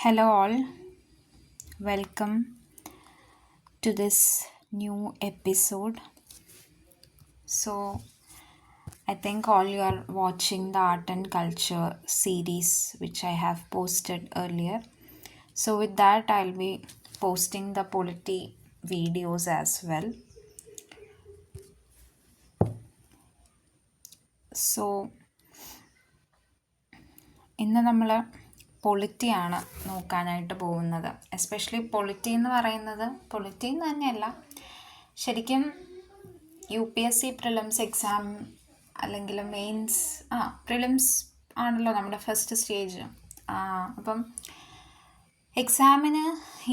Hello, all. Welcome to this new episode. So, I think all you are watching the art and culture series which I have posted earlier. So, with that, I'll be posting the polity videos as well. So, ഇന്ന് നമ്മൾ പൊളിറ്റിയാണ് നോക്കാനായിട്ട് പോകുന്നത്. Especially polity എന്ന് പറയുന്നത് polity എന്ന് തന്നെയല്ല, ശരിക്കും UPSC prelims exam അല്ലെങ്കിൽ മെയിൻസ് പ്രിലിംസ് ആണല്ലോ നമ്മുടെ ഫസ്റ്റ് സ്റ്റേജ്. അപ്പം എക്സാമിന്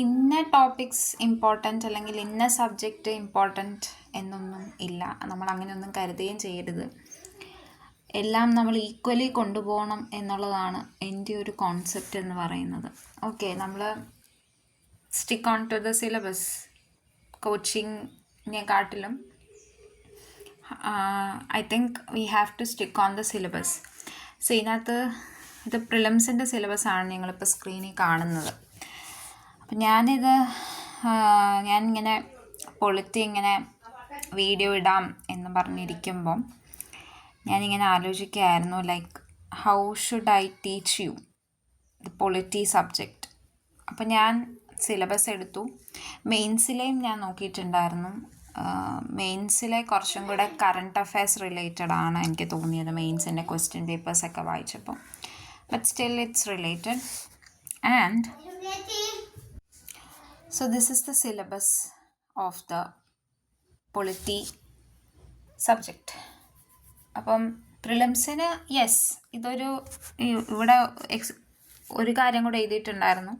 ഇന്ന ടോപ്പിക്സ് ഇമ്പോർട്ടൻ്റ് അല്ലെങ്കിൽ ഇന്ന സബ്ജക്റ്റ് ഇമ്പോർട്ടൻ്റ് എന്നൊന്നും ഇല്ല. നമ്മൾ അങ്ങനെയൊന്നും കരുതുകയും ചെയ്യരുത്. എല്ലാം നമ്മൾ ഈക്വലി കൊണ്ടുപോകണം എന്നുള്ളതാണ് എൻ്റെ ഒരു കോൺസെപ്റ്റ് എന്ന് പറയുന്നത്. ഓക്കെ, നമ്മൾ stick on to the syllabus. കോച്ചിങ്ങിനെക്കാട്ടിലും I think we have to stick on the syllabus. So ഇതിനകത്ത് ഇത് പ്രിലിംസിൻ്റെ സിലബസാണ് നിങ്ങളിപ്പോൾ സ്ക്രീനിൽ കാണുന്നത്. അപ്പം ഞാനിങ്ങനെ പൊളിറ്റി ഇങ്ങനെ വീഡിയോ ഇടാം എന്ന് പറഞ്ഞിരിക്കുമ്പം ഞാനിങ്ങനെ ആലോചിക്കുകയായിരുന്നു, like how should I teach you the polity subject. അപ്പം ഞാൻ സിലബസ് എടുത്തു. മെയിൻസിലെയും ഞാൻ നോക്കിയിട്ടുണ്ടായിരുന്നു. മെയിൻസിലെ കുറച്ചും കൂടെ കറണ്ട് അഫെയർസ് റിലേറ്റഡ് ആണ് എനിക്ക് തോന്നിയത്, മെയിൻസിൻ്റെ ക്വസ്റ്റ്യൻ പേപ്പേഴ്സൊക്കെ വായിച്ചപ്പോൾ. But still it's related. And so this is the syllabus of the polity subject. അപ്പം പ്രിലിംസിന് ഇതൊരു ഇവിടെ ഒരു കാര്യം കൂടെ എഴുതിയിട്ടുണ്ടായിരുന്നു,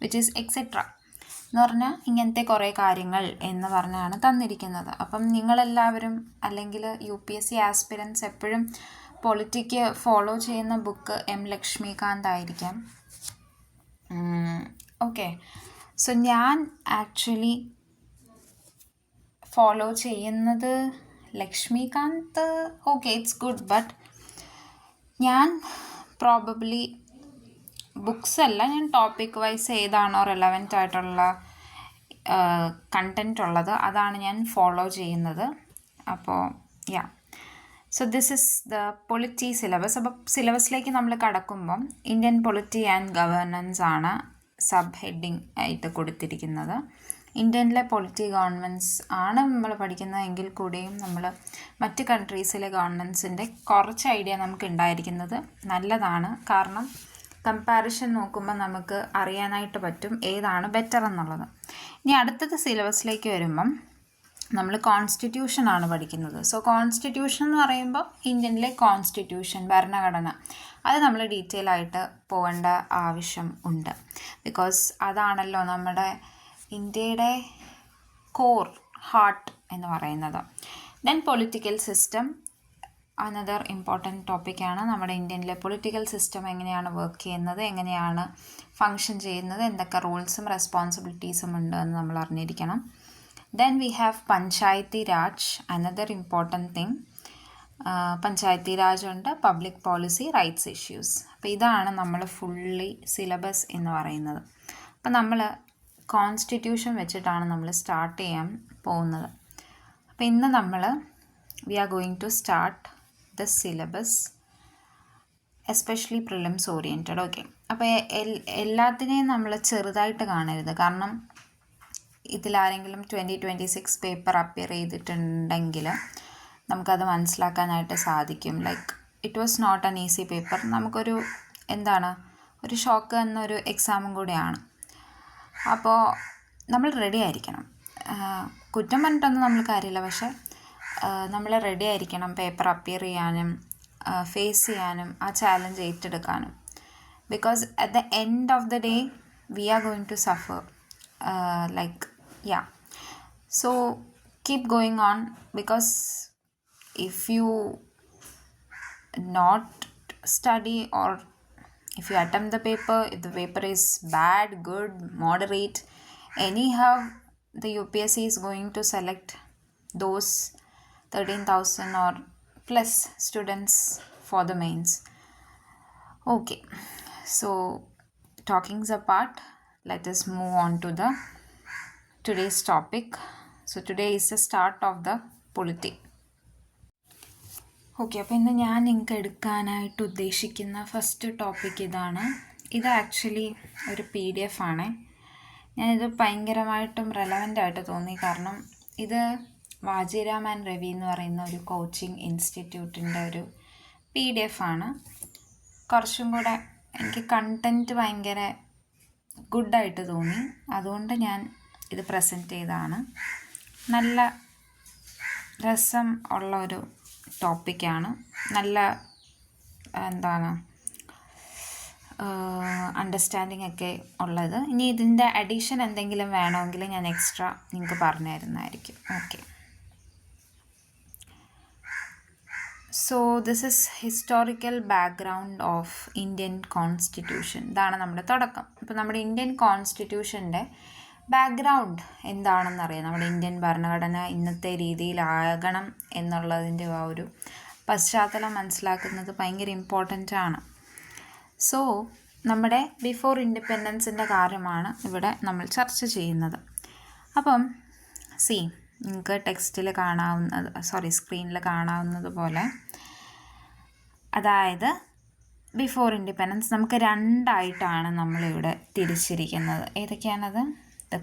വിച്ച് ഈസ് എക്സെട്ര എന്ന് പറഞ്ഞാൽ ഇങ്ങനത്തെ കുറേ കാര്യങ്ങൾ എന്ന് പറഞ്ഞാണ് തന്നിരിക്കുന്നത്. അപ്പം നിങ്ങളെല്ലാവരും അല്ലെങ്കിൽ UPSC ആസ്പിരൻസ് എപ്പോഴും പൊളിറ്റിക്ക് ഫോളോ ചെയ്യുന്ന ബുക്ക് ലക്ഷ്മികാന്ത് ആയിരിക്കാം. ഓക്കെ, സോ ഞാൻ ആക്ച്വലി ഫോളോ ചെയ്യുന്നത് Laxmikant. Okay, it's good. But ഞാൻ പ്രോബബ്ലി ബുക്സ് അല്ല, ഞാൻ ടോപ്പിക് വൈസ് ഏതാണോ റെലവൻ്റ് ആയിട്ടുള്ള കണ്ടൻറ് ഉള്ളത് അതാണ് ഞാൻ ഫോളോ ചെയ്യുന്നത്. അപ്പോൾ so this is the polity syllabus. അപ്പോൾ സിലബസിലേക്ക് നമ്മൾ കടക്കുമ്പം ഇന്ത്യൻ പൊളിറ്റി ആൻഡ് ഗവേണൻസ് ആണ് സബ് ഹെഡിങ് ആയിട്ട് കൊടുത്തിരിക്കുന്നത്. ഇന്ത്യനിലെ പൊളിറ്റി ഗവൺമെൻറ്റ്സ് ആണ് നമ്മൾ പഠിക്കുന്നതെങ്കിൽ കൂടിയും നമ്മൾ മറ്റ് കൺട്രീസിലെ ഗവൺമെൻറ്റ്സിൻ്റെ കുറച്ച് ഐഡിയ നമുക്ക് ഉണ്ടായിരിക്കുന്നത് നല്ലതാണ്. കാരണം കമ്പാരിഷൻ നോക്കുമ്പോൾ നമുക്ക് അറിയാനായിട്ട് പറ്റും ഏതാണ് ബെറ്റർ എന്നുള്ളത്. ഇനി അടുത്തത് സിലബസിലേക്ക് വരുമ്പം നമ്മൾ കോൺസ്റ്റിറ്റ്യൂഷനാണ് പഠിക്കുന്നത്. സോ കോൺസ്റ്റിറ്റ്യൂഷൻ എന്ന് പറയുമ്പോൾ ഇന്ത്യനിലെ കോൺസ്റ്റിറ്റ്യൂഷൻ, ഭരണഘടന, അത് നമ്മൾ ഡീറ്റെയിൽ ആയിട്ട് പോകേണ്ട ആവശ്യം ഉണ്ട്. ബിക്കോസ് അതാണല്ലോ നമ്മുടെ ഇന്ത്യയുടെ കോർ, ഹാർട്ട് എന്ന് പറയുന്നത്. Then political system another important ടോപ്പിക്കാണ്. നമ്മുടെ ഇന്ത്യനിലെ പൊളിറ്റിക്കൽ സിസ്റ്റം എങ്ങനെയാണ് വർക്ക് ചെയ്യുന്നത്, എങ്ങനെയാണ് ഫങ്ഷൻ ചെയ്യുന്നത്, എന്തൊക്കെ റൂൾസും റെസ്പോൺസിബിലിറ്റീസും ഉണ്ട് എന്ന് നമ്മൾ അറിഞ്ഞിരിക്കണം. Then we have Panchayati Raj, another important thing. Panchayati Raj ഉണ്ട്, പബ്ലിക് പോളിസി, റൈറ്റ്സ് ഇഷ്യൂസ്. അപ്പോൾ ഇതാണ് നമ്മൾ ഫുള്ളി സിലബസ് എന്ന് പറയുന്നത്. അപ്പം നമ്മൾ കോൺസ്റ്റിറ്റ്യൂഷൻ വെച്ചിട്ടാണ് നമ്മൾ സ്റ്റാർട്ട് ചെയ്യാൻ പോകുന്നത്. അപ്പോൾ ഇന്ന് നമ്മൾ we are going to start the syllabus, especially prelims oriented. Okay, അപ്പോൾ എല്ലാത്തിനെയും നമ്മൾ ചെറുതായിട്ട് കാണരുത്. കാരണം ഇതിലാരെങ്കിലും 2026 പേപ്പർ അപ്പിയർ ചെയ്തിട്ടുണ്ടെങ്കിൽ നമുക്കത് മനസ്സിലാക്കാനായിട്ട് സാധിക്കും. Like it was not an easy paper. നമുക്കൊരു ഒരു ഷോക്ക് എന്നൊരു എക്സാമും കൂടെയാണ്. അപ്പോൾ നമ്മൾ റെഡി ആയിരിക്കണം. കുറ്റം പറഞ്ഞിട്ടൊന്നും നമ്മൾ കാര്യമില്ല, പക്ഷേ നമ്മൾ റെഡി ആയിരിക്കണം പേപ്പർ അപ്പിയർ ചെയ്യാനും ഫേസ് ചെയ്യാനും ആ ചാലഞ്ച് ഏറ്റെടുക്കാനും. Because at the end of the day we are going to suffer. So keep going on. Because if you not study or if you attempt the paper, if the paper is bad, good, moderate, anyhow the UPSC is going to select those 13,000 or plus students for the mains. Okay, so talkings apart, let us move on to the today's topic. So today is the start of the polity. Okay, അപ്പോൾ ഇന്ന് ഞാൻ നിങ്ങൾക്ക് എടുക്കാനായിട്ട് ഉദ്ദേശിക്കുന്ന first topic ഇതാണ്. ഇത് actually ഒരു PDF ആണ്. ഞാനിത് ഭയങ്കരമായിട്ടും റെലവൻ്റ് ആയിട്ട് തോന്നി. കാരണം ഇത് വാജിറാം ആൻഡ് രവി എന്ന് പറയുന്ന ഒരു കോച്ചിങ് ഇൻസ്റ്റിറ്റ്യൂട്ടിൻ്റെ ഒരു PDF ആണ്. കുറച്ചും കൂടെ എനിക്ക് കണ്ടൻറ്റ് ഭയങ്കര ഗുഡായിട്ട് തോന്നി. അതുകൊണ്ട് ഞാൻ ഇത് പ്രസൻറ്റ് ചെയ്തതാണ്. നല്ല രസം ഉള്ള ഒരു ടോപ്പിക്കാണ്. നല്ല എന്താണ് അണ്ടർസ്റ്റാൻഡിങ് ഒക്കെ ഉള്ളത്. ഇനി ഇതിൻ്റെ അഡീഷൻ എന്തെങ്കിലും വേണമെങ്കിൽ ഞാൻ എക്സ്ട്രാ നിങ്ങൾക്ക് പറഞ്ഞു തരുന്നതായിരിക്കും. Okay, so this is historical background of Indian constitution. ഇതാണ് നമ്മുടെ തുടക്കം. അപ്പോൾ നമ്മുടെ ഇന്ത്യൻ കോൺസ്റ്റിറ്റ്യൂഷൻ്റെ ബാക്ക്ഗ്രൗണ്ട് എന്താണെന്നറിയാം. നമ്മുടെ ഇന്ത്യൻ ഭരണഘടന ഇന്നത്തെ രീതിയിലാകണം എന്നുള്ളതിൻ്റെ ആ ഒരു പശ്ചാത്തലം മനസ്സിലാക്കുന്നത് ഭയങ്കര ഇമ്പോർട്ടൻ്റ് ആണ്. സോ നമ്മുടെ ബിഫോർ ഇൻഡിപെൻഡൻസിൻ്റെ കാര്യമാണ് ഇവിടെ നമ്മൾ ചർച്ച ചെയ്യുന്നത്. അപ്പം നിങ്ങൾക്ക് ടെക്സ്റ്റിൽ സ്ക്രീനിൽ കാണാവുന്നത് പോലെ, അതായത് ബിഫോർ ഇൻഡിപെൻഡൻസ് നമുക്ക് രണ്ടായിട്ടാണ് നമ്മളിവിടെ തിരിച്ചിരിക്കുന്നത്. ഏതൊക്കെയാണത്? ദ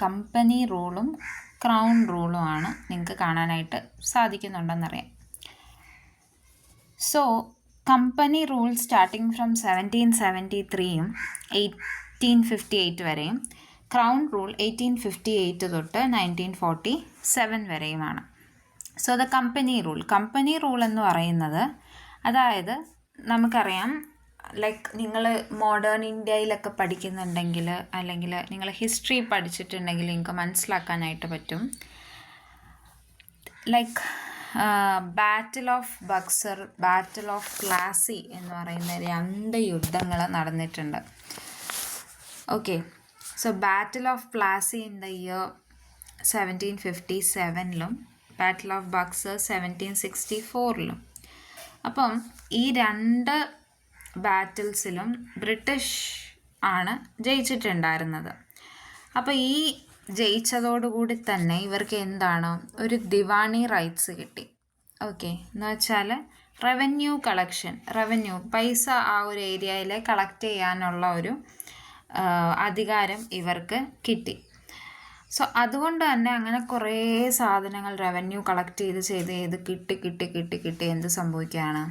കമ്പനി റൂളും ക്രൗൺ റൂളും ആണ്. നിങ്ങൾക്ക് കാണാനായിട്ട് സാധിക്കുന്നുണ്ടെന്നറിയാം. So company rule starting from 1773 1858 വരെയും ക്രൗൺ റൂൾ 1858 തൊട്ട് 1947 വരെയുമാണ്. സോ ദ കമ്പനി റൂൾ എന്ന് പറയുന്നത്, അതായത് നമുക്കറിയാം, ലൈക്ക് നിങ്ങൾ മോഡേൺ ഇന്ത്യയിലൊക്കെ പഠിക്കുന്നുണ്ടെങ്കിൽ, അല്ലെങ്കിൽ നിങ്ങൾ ഹിസ്റ്ററി പഠിച്ചിട്ടുണ്ടെങ്കിൽ നിങ്ങൾക്ക് മനസ്സിലാക്കാനായിട്ട് പറ്റും. Like battle of Buxar, battle of Plassey എന്ന് പറയുന്ന 2 യുദ്ധങ്ങൾ നടന്നിട്ടുണ്ട്. Okay, so battle of Plassey in the year 1757 battle of Buxar 1764. അപ്പം ഈ 2 ബാറ്റിൽസിലും ബ്രിട്ടീഷ് ആണ് ജയിച്ചിട്ടുണ്ടായിരുന്നത്. അപ്പോൾ ഈ ജയിച്ചതോടുകൂടി തന്നെ ഇവർക്ക് എന്താണ്, ഒരു ദിവാണി റൈറ്റ്സ് കിട്ടി. ഓക്കെ, എന്ന് വെച്ചാൽ റവന്യൂ പൈസ ആ ഒരു ഏരിയയിൽ കളക്ട് ചെയ്യാനുള്ള ഒരു അധികാരം ഇവർക്ക് കിട്ടി. സോ അതുകൊണ്ട് തന്നെ അങ്ങനെ കുറേ സാധനങ്ങൾ റവന്യൂ കളക്ട് ചെയ്ത് കിട്ടി എന്ത് സംഭവിക്കുകയാണ്,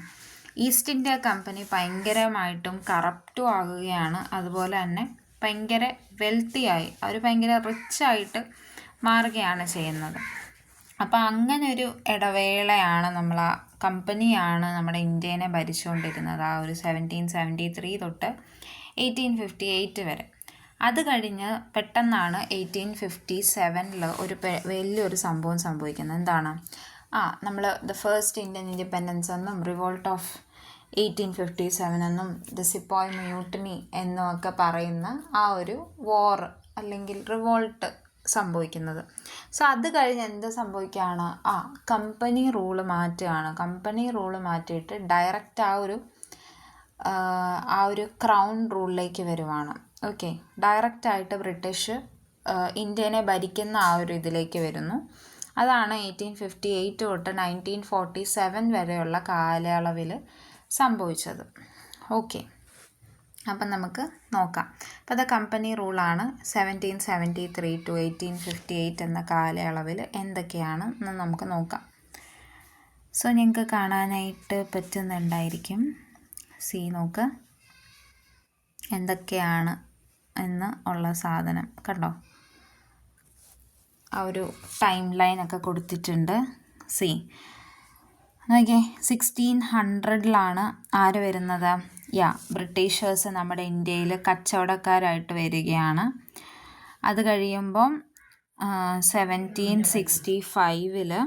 ഈസ്റ്റ് ഇന്ത്യ കമ്പനി ഭയങ്കരമായിട്ടും കറപ്റ്റും ആകുകയാണ്. അതുപോലെ തന്നെ ഭയങ്കര വെൽത്തിയായി, അവർ ഭയങ്കര റിച്ചായിട്ട് മാറുകയാണ് ചെയ്യുന്നത്. അപ്പോൾ അങ്ങനെ ഒരു ഇടവേളയാണ് ആ കമ്പനിയാണ് നമ്മുടെ ഇന്ത്യനെ ഭരിച്ചുകൊണ്ടിരുന്നത്, ആ ഒരു 1773 തൊട്ട് 1858 വരെ. അത് കഴിഞ്ഞ് പെട്ടെന്നാണ് 1857 ഒരു വലിയൊരു സംഭവം സംഭവിക്കുന്നത്. എന്താണ്? നമ്മൾ ദ ഫസ്റ്റ് ഇന്ത്യൻ ഇൻഡിപെൻഡൻസ് എന്നും റിവോൾട്ട് ഓഫ് 1857 എന്നും ദ സിപ്പോയ് മ്യൂട്ടിനി എന്നും ഒക്കെ പറയുന്ന ആ ഒരു വാർ അല്ലെങ്കിൽ റിവോൾട്ട് സംഭവിക്കുന്നത്. സോ അത് കഴിഞ്ഞ് എന്ത് സംഭവിക്കുകയാണ്, കമ്പനി റൂള് മാറ്റുകയാണ്. കമ്പനി റൂള് മാറ്റിയിട്ട് ഡയറക്റ്റ് ആ ഒരു ക്രൗൺ റൂളിലേക്ക് വരുവാണ്. ഓക്കെ, ഡയറക്റ്റായിട്ട് ബ്രിട്ടീഷ് ഇന്ത്യനെ ഭരിക്കുന്ന ആ ഒരു ഇതിലേക്ക് വരുന്നു. അതാണ് 1858 തൊട്ട് 1947 വരെയുള്ള കാലയളവിൽ സംഭവിച്ചത്. ഓക്കെ, അപ്പം നമുക്ക് നോക്കാം. അപ്പോൾ ദ കമ്പനി റൂളാണ് 1773 to 1858 എന്ന കാലയളവിൽ എന്തൊക്കെയാണ് എന്ന് നമുക്ക് നോക്കാം. സോ നിങ്ങൾക്ക് കാണാനായിട്ട് പറ്റുന്നുണ്ടായിരിക്കും. നോക്ക് എന്തൊക്കെയാണ് എന്ന് ഉള്ള സാധനം കണ്ടോ. ആ ഒരു ടൈം ലൈനൊക്കെ കൊടുത്തിട്ടുണ്ട്. നോക്കിയേ, 1600 ആര് വരുന്നത്? ബ്രിട്ടീഷേഴ്സ് നമ്മുടെ ഇന്ത്യയിൽ കച്ചവടക്കാരായിട്ട് വരികയാണ്. അത് കഴിയുമ്പം 1765